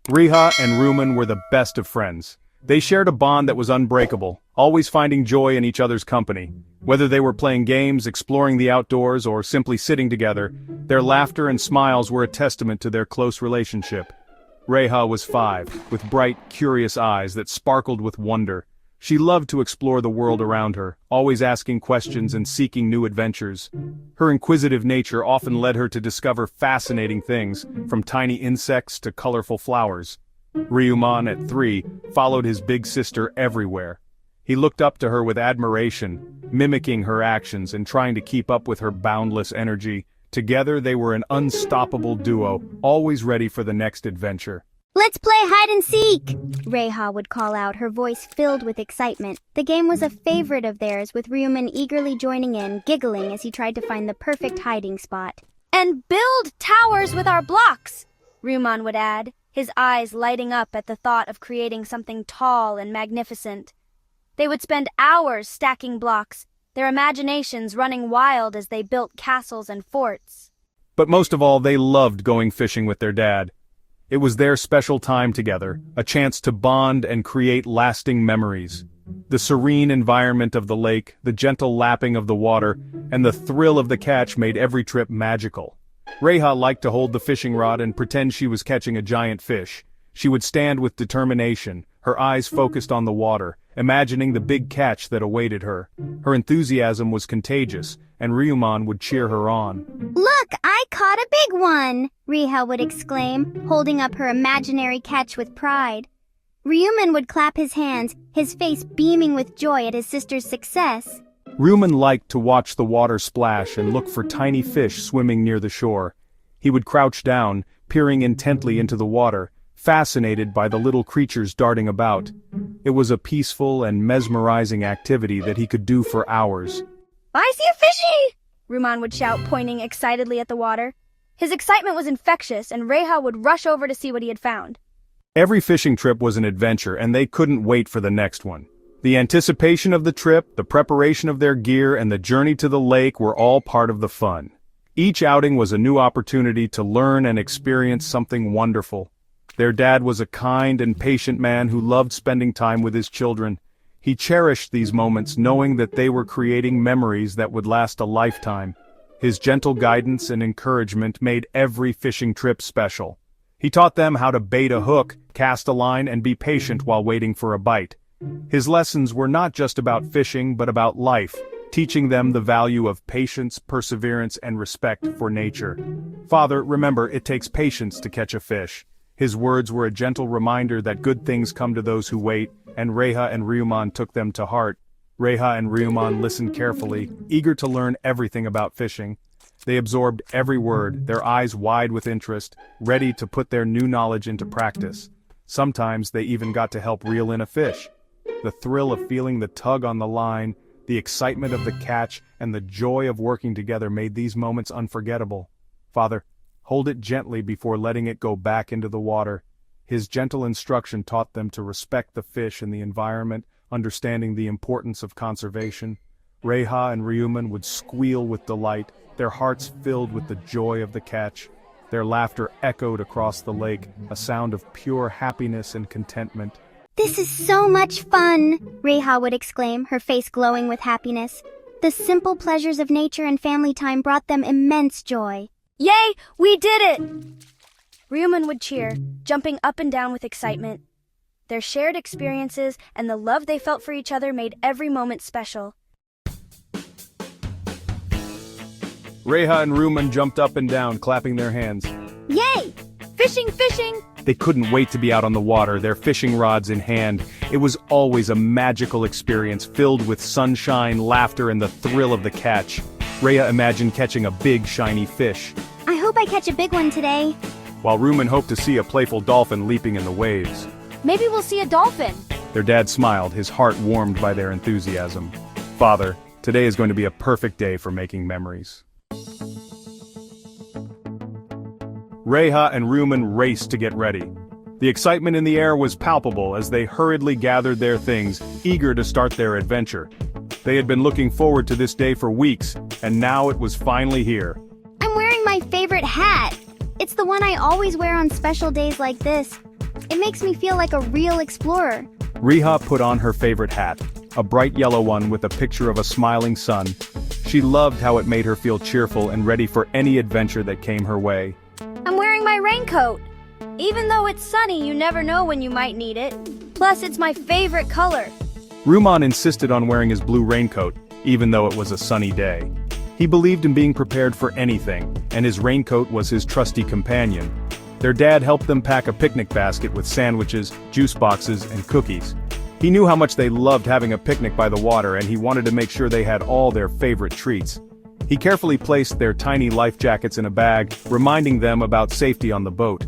Reea and Riuman were the best of friends. They shared a bond that was unbreakable, always finding joy in each other's company. Whether they were playing games, exploring the outdoors, or simply sitting together, their laughter and smiles were a testament to their close relationship. Reea was 5, with bright, curious eyes that sparkled with wonder. She loved to explore the world around her, always asking questions and seeking new adventures. Her inquisitive nature often led her to discover fascinating things, from tiny insects to colorful flowers. Riuman, at 3, followed his big sister everywhere. He looked up to her with admiration, mimicking her actions and trying to keep up with her boundless energy. Together they were an unstoppable duo, always ready for the next adventure. "Let's play hide and seek!" Reea would call out, her voice filled with excitement. The game was a favorite of theirs, with Riuman eagerly joining in, giggling as he tried to find the perfect hiding spot. "And build towers with our blocks," Riuman would add, his eyes lighting up at the thought of creating something tall and magnificent. They would spend hours stacking blocks, their imaginations running wild as they built castles and forts. But most of all, they loved going fishing with their dad. It was their special time together, a chance to bond and create lasting memories. The serene environment of the lake, the gentle lapping of the water, and the thrill of the catch made every trip magical. Reea liked to hold the fishing rod and pretend she was catching a giant fish. She would stand with determination, her eyes focused on the water, imagining the big catch that awaited her. Her enthusiasm was contagious, and Riuman would cheer her on. "Look, I caught a big one!" Reea would exclaim, holding up her imaginary catch with pride. Riuman would clap his hands, his face beaming with joy at his sister's success. Riuman liked to watch the water splash and look for tiny fish swimming near the shore. He would crouch down, peering intently into the water, fascinated by the little creatures darting about. It was a peaceful and mesmerizing activity that he could do for hours. "I see a fishy!" Riuman would shout, pointing excitedly at the water. His excitement was infectious, and Reea would rush over to see what he had found. Every fishing trip was an adventure, and they couldn't wait for the next one. The anticipation of the trip, the preparation of their gear, and the journey to the lake were all part of the fun. Each outing was a new opportunity to learn and experience something wonderful. Their dad was a kind and patient man who loved spending time with his children. He cherished these moments, knowing that they were creating memories that would last a lifetime. His gentle guidance and encouragement made every fishing trip special. He taught them how to bait a hook, cast a line, and be patient while waiting for a bite. His lessons were not just about fishing, but about life, teaching them the value of patience, perseverance, and respect for nature. "Father, remember, it takes patience to catch a fish." His words were a gentle reminder that good things come to those who wait, and Reea and Riuman took them to heart. Reea and Riuman listened carefully, eager to learn everything about fishing. They absorbed every word, their eyes wide with interest, ready to put their new knowledge into practice. Sometimes they even got to help reel in a fish. The thrill of feeling the tug on the line, the excitement of the catch, and the joy of working together made these moments unforgettable. "Father, hold it gently before letting it go back into the water." His gentle instruction taught them to respect the fish and the environment, understanding the importance of conservation. Reea and Riuman would squeal with delight, their hearts filled with the joy of the catch. Their laughter echoed across the lake, a sound of pure happiness and contentment. "This is so much fun!" Reea would exclaim, her face glowing with happiness. The simple pleasures of nature and family time brought them immense joy. "Yay, we did it!" Riuman would cheer, jumping up and down with excitement. Their shared experiences and the love they felt for each other made every moment special. Reea and Riuman jumped up and down, clapping their hands. "Yay! Fishing, fishing!" They couldn't wait to be out on the water, their fishing rods in hand. It was always a magical experience, filled with sunshine, laughter, and the thrill of the catch. Reea imagined catching a big, shiny fish, "I hope I catch a big one today." while Riuman hoped to see a playful dolphin leaping in the waves. "Maybe we'll see a dolphin." Their dad smiled, his heart warmed by their enthusiasm. "Father, today is going to be a perfect day for making memories." Reea and Riuman raced to get ready. The excitement in the air was palpable as they hurriedly gathered their things, eager to start their adventure. They had been looking forward to this day for weeks, and now it was finally here. "I'm wearing my favorite hat. It's the one I always wear on special days like this." It makes me feel like a real explorer. Reea put on her favorite hat, a bright yellow one with a picture of a smiling sun. She loved how it made her feel cheerful and ready for any adventure that came her way. I'm wearing my raincoat. Even though it's sunny, you never know when you might need it. Plus, it's my favorite color. Riuman insisted on wearing his blue raincoat, even though it was a sunny day. He believed in being prepared for anything, and his raincoat was his trusty companion. Their dad helped them pack a picnic basket with sandwiches, juice boxes, and cookies. He knew how much they loved having a picnic by the water, and he wanted to make sure they had all their favorite treats. He carefully placed their tiny life jackets in a bag, reminding them about safety on the boat.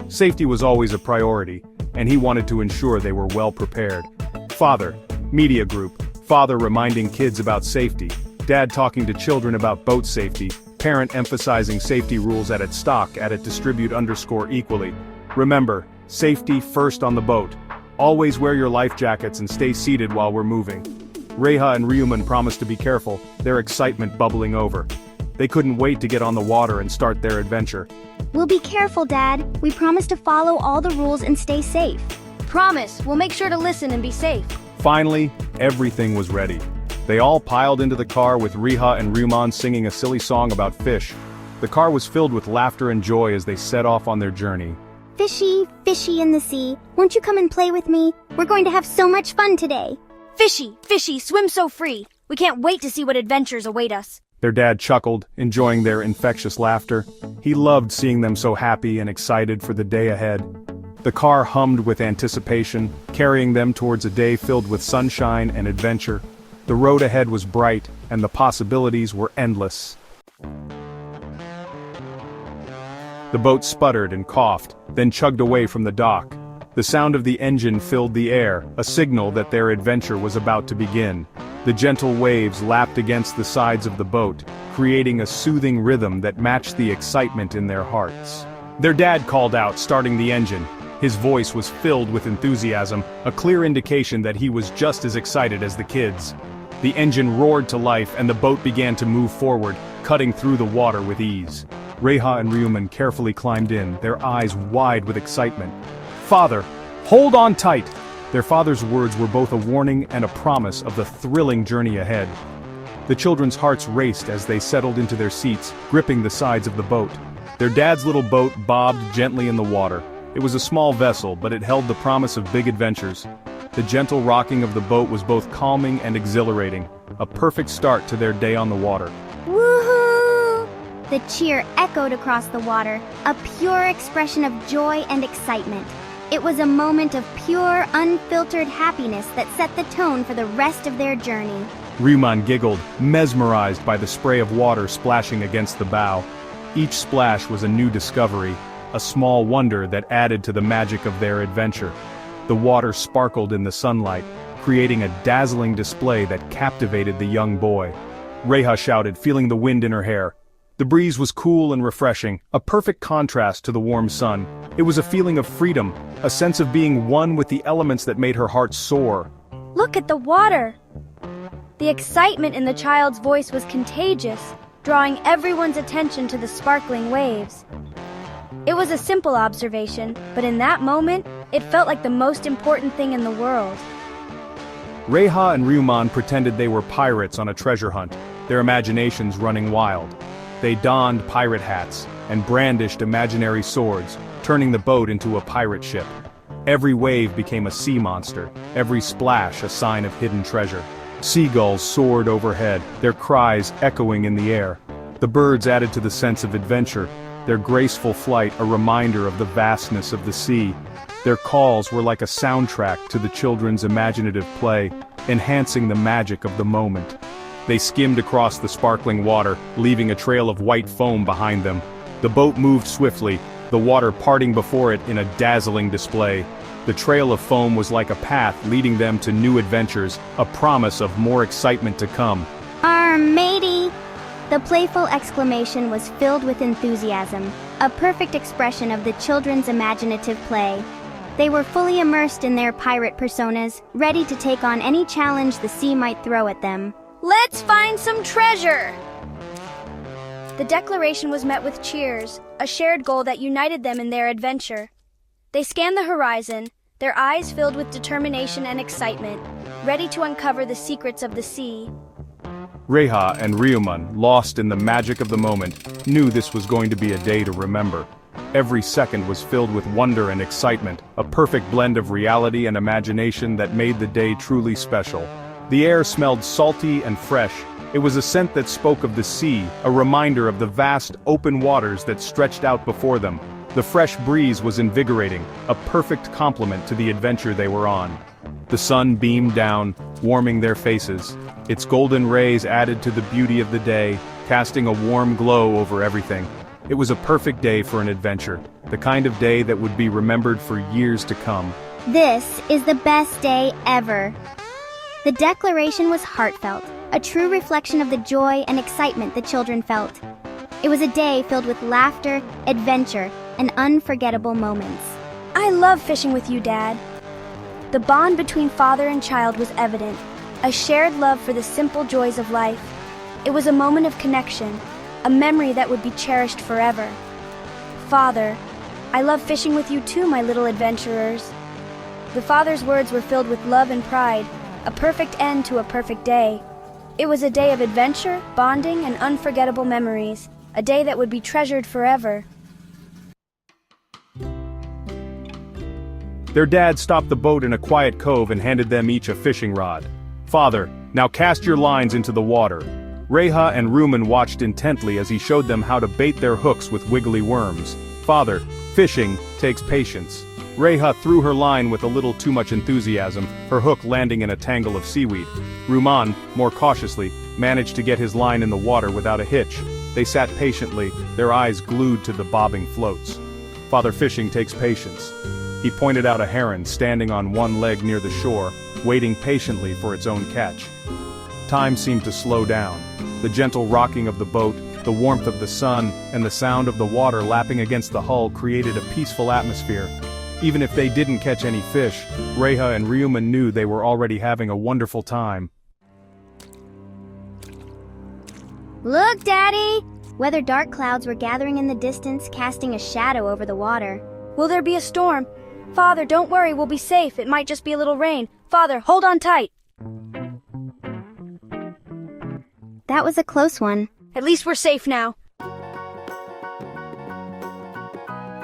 Safety was always a priority, and he wanted to ensure they were well prepared. Father, media group, father reminding kids about safety, dad talking to children about boat safety, parent emphasizing safety rules at its stock at it distribute _equally. Remember, safety first on the boat. Always wear your life jackets and stay seated while we're moving. Reea and Riuman promised to be careful, their excitement bubbling over. They couldn't wait to get on the water and start their adventure. We'll be careful, Dad. We promise to follow all the rules and stay safe. Promise, we'll make sure to listen and be safe. Finally, everything was ready. They all piled into the car with Reea and Riuman singing a silly song about fish. The car was filled with laughter and joy as they set off on their journey. Fishy, fishy in the sea, won't you come and play with me? We're going to have so much fun today. Fishy, fishy, swim so free. We can't wait to see what adventures await us. Their dad chuckled, enjoying their infectious laughter. He loved seeing them so happy and excited for the day ahead. The car hummed with anticipation, carrying them towards a day filled with sunshine and adventure. The road ahead was bright, and the possibilities were endless. The boat sputtered and coughed, then chugged away from the dock. The sound of the engine filled the air, a signal that their adventure was about to begin. The gentle waves lapped against the sides of the boat, creating a soothing rhythm that matched the excitement in their hearts. Their dad called out, starting the engine. His voice was filled with enthusiasm, a clear indication that he was just as excited as the kids. The engine roared to life and the boat began to move forward, cutting through the water with ease. Reea and Riuman carefully climbed in, their eyes wide with excitement. "Father, hold on tight!" Their father's words were both a warning and a promise of the thrilling journey ahead. The children's hearts raced as they settled into their seats, gripping the sides of the boat. Their dad's little boat bobbed gently in the water. It was a small vessel, but it held the promise of big adventures. The gentle rocking of the boat was both calming and exhilarating, a perfect start to their day on the water. Woohoo! The cheer echoed across the water, a pure expression of joy and excitement. It was a moment of pure, unfiltered happiness that set the tone for the rest of their journey. Riuman giggled, mesmerized by the spray of water splashing against the bow. Each splash was a new discovery, a small wonder that added to the magic of their adventure. The water sparkled in the sunlight, creating a dazzling display that captivated the young boy. Reea shouted, feeling the wind in her hair. The breeze was cool and refreshing, a perfect contrast to the warm sun. It was a feeling of freedom, a sense of being one with the elements that made her heart soar. Look at the water! The excitement in the child's voice was contagious, drawing everyone's attention to the sparkling waves. It was a simple observation, but in that moment, it felt like the most important thing in the world. Reea and Riuman pretended they were pirates on a treasure hunt, their imaginations running wild. They donned pirate hats and brandished imaginary swords, turning the boat into a pirate ship. Every wave became a sea monster, every splash a sign of hidden treasure. Seagulls soared overhead, their cries echoing in the air. The birds added to the sense of adventure, their graceful flight a reminder of the vastness of the sea. Their calls were like a soundtrack to the children's imaginative play, enhancing the magic of the moment. They skimmed across the sparkling water, leaving a trail of white foam behind them. The boat moved swiftly, the water parting before it in a dazzling display. The trail of foam was like a path leading them to new adventures, a promise of more excitement to come. Matey! The playful exclamation was filled with enthusiasm, a perfect expression of the children's imaginative play. They were fully immersed in their pirate personas, ready to take on any challenge the sea might throw at them. Let's find some treasure! The declaration was met with cheers, a shared goal that united them in their adventure. They scanned the horizon, their eyes filled with determination and excitement, ready to uncover the secrets of the sea. Reea and Riuman, lost in the magic of the moment, knew this was going to be a day to remember. Every second was filled with wonder and excitement, a perfect blend of reality and imagination that made the day truly special. The air smelled salty and fresh. It was a scent that spoke of the sea, a reminder of the vast, open waters that stretched out before them. The fresh breeze was invigorating, a perfect complement to the adventure they were on. The sun beamed down, warming their faces. Its golden rays added to the beauty of the day, casting a warm glow over everything. It was a perfect day for an adventure, the kind of day that would be remembered for years to come. This is the best day ever. The declaration was heartfelt, a true reflection of the joy and excitement the children felt. It was a day filled with laughter, adventure, and unforgettable moments. I love fishing with you, Dad. The bond between father and child was evident, a shared love for the simple joys of life. It was a moment of connection, a memory that would be cherished forever. Father, I love fishing with you too, my little adventurers. The father's words were filled with love and pride, a perfect end to a perfect day. It was a day of adventure, bonding, and unforgettable memories, a day that would be treasured forever. Their dad stopped the boat in a quiet cove and handed them each a fishing rod. "Father, now cast your lines into the water." Reea and Riuman watched intently as he showed them how to bait their hooks with wiggly worms. "Father, fishing takes patience." Reea threw her line with a little too much enthusiasm, her hook landing in a tangle of seaweed. Riuman, more cautiously, managed to get his line in the water without a hitch. They sat patiently, their eyes glued to the bobbing floats. "Father, fishing takes patience." He pointed out a heron standing on one leg near the shore, waiting patiently for its own catch. Time seemed to slow down. The gentle rocking of the boat, the warmth of the sun, and the sound of the water lapping against the hull created a peaceful atmosphere. Even if they didn't catch any fish, Reea and Riuman knew they were already having a wonderful time. Look, Daddy! Whether dark clouds were gathering in the distance, casting a shadow over the water. Will there be a storm? Father, don't worry, we'll be safe. It might just be a little rain. Father, hold on tight. That was a close one. At least we're safe now.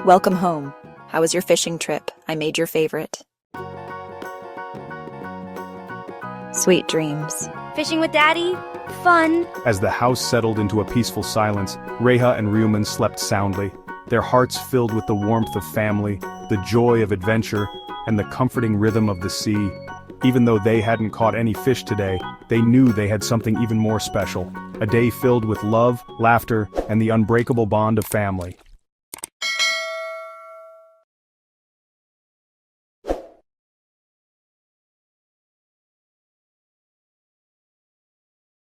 Welcome home. How was your fishing trip? I made your favorite. Sweet dreams. Fishing with Daddy? Fun. As the house settled into a peaceful silence, Reea and Riuman slept soundly, their hearts filled with the warmth of family, the joy of adventure, and the comforting rhythm of the sea. Even though they hadn't caught any fish today, they knew they had something even more special, a day filled with love, laughter, and the unbreakable bond of family.